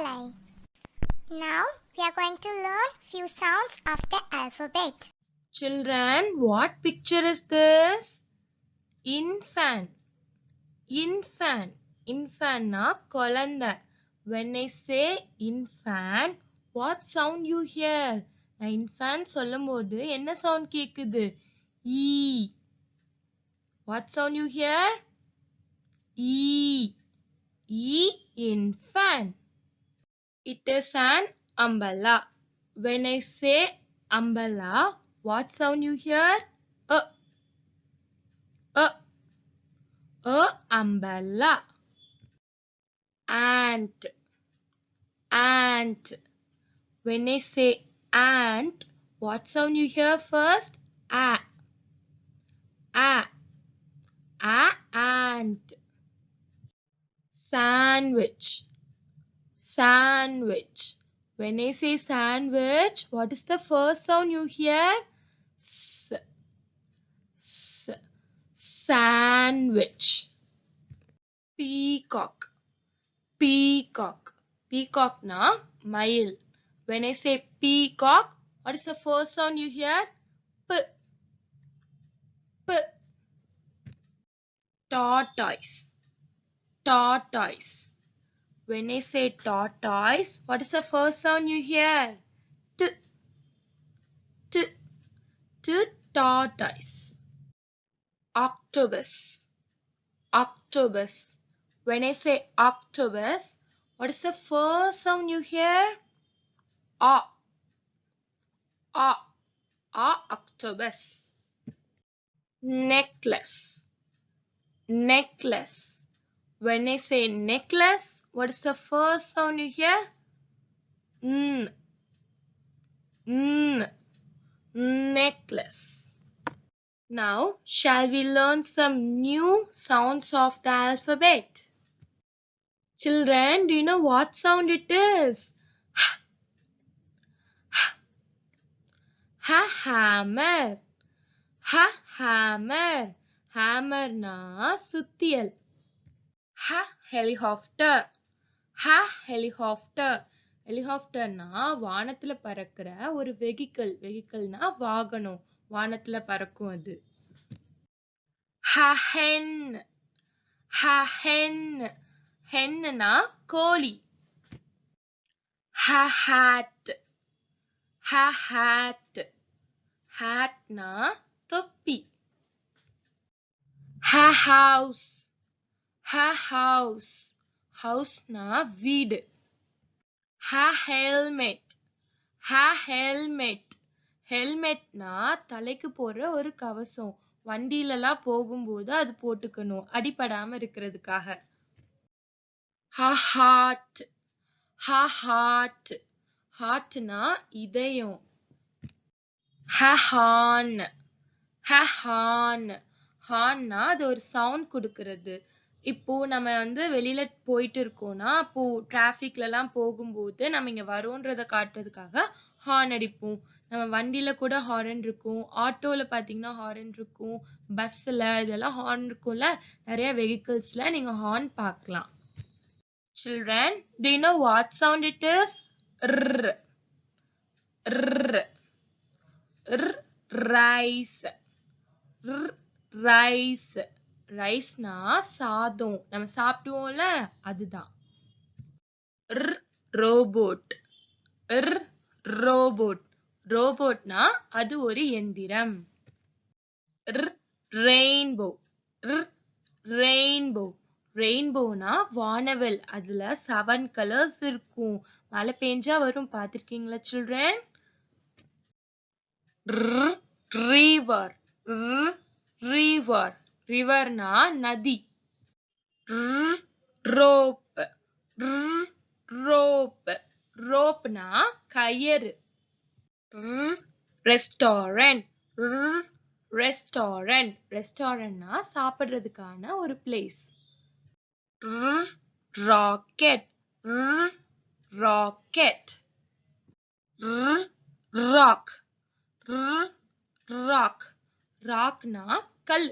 Purkalai. Now we are going to learn few sounds of the alphabet. Children, what picture is this? Infant. Infant. Infant na kolanda. When I say infant, what sound you hear? நான் infant சொல்லும்போது என்ன sound கேக்குது? E. What sound you hear? E. E. Infant. It is an umbrella. When I say umbrella, what sound you hear? A umbrella. Ant. Ant. When I say ant, what sound you hear first? A. Ant. Sandwich. Sandwich. When I say sandwich, what is the first sound you hear? S. Sandwich. Peacock. Peacock. Peacock na mile. When I say peacock, what is the first sound you hear? P. P. Tortoise. Tortoise. When I say tortoise, what is the first sound you hear? T. T. T. Tortoise. Octopus. Octopus. When I say octopus, what is the first sound you hear? A. Octopus. Necklace. Necklace. When I say necklace, what is the first sound you hear? Necklace. Now, shall we learn some new sounds of the alphabet? Children, do you know what sound it is? Hammer. Hammer. Hammer na சுத்தியல். Helicopter. Helicopter. Helicopter na வானத்துல பறக்கிற ஒரு vehicle. Vehicle na வாகனம். வானத்துல பறக்கும் அது. Hen. Hen. Hen na கோழி. Hat. Hat. Hat na தொப்பி. House. House. House na வீடு. Helmet. Helmet. Helmet na தலைக்கு போடுற ஒரு கவசம். வண்டியிலலாம் போகும்போது அது போட்டுக்கணும். அடிபடாம இருக்கிறதுக்காக. Heart. Heart. Heart na இதயம். Horn. Horn. Horn na அது ஒரு சவுண்ட் கொடுக்கிறது. இப்போ நம்ம வெளியில போயிட்டு இருக்கோம்னா அப்போ டிராஃபிக்ல எல்லாம் போகும்போது நம்ம இங்க வரோன்றத காட்டுறதுக்காக ஹார்ன் அடிப்போம். நம்ம வண்டியில கூட ஹார்ன் இருக்கும். ஆட்டோல பாத்தீங்கன்னா ஹார்ன் இருக்கும். பஸ்ல இதெல்லாம் ஹார்ன் இருக்கும்ல. நிறைய வெஹிக்கிள்ஸ்ல நீங்க ஹார்ன் பார்க்கலாம். Children, do you know what sound it is? R. R. R. Rice. R. Rice. Rice na சாதம். நம்ம சாப்பிடுவோம்ல அதுதான். Robot. Robot. Robot na அது ஒரு எந்திரம். Rainbow. Rainbow. Rainbow na வானவில். அதுல 7 colors இருக்கும். மழை பெஞ்சா வரும். பார்த்திருக்கீங்களா children? River. River. River na nadi. Rope. Rope. Rope na கயிறு. Restaurant. Restaurant. Restaurant na சாப்பிடுறதுக்கான ஒரு place. Rocket. Rocket. Rock. Rock. Rock na கல்.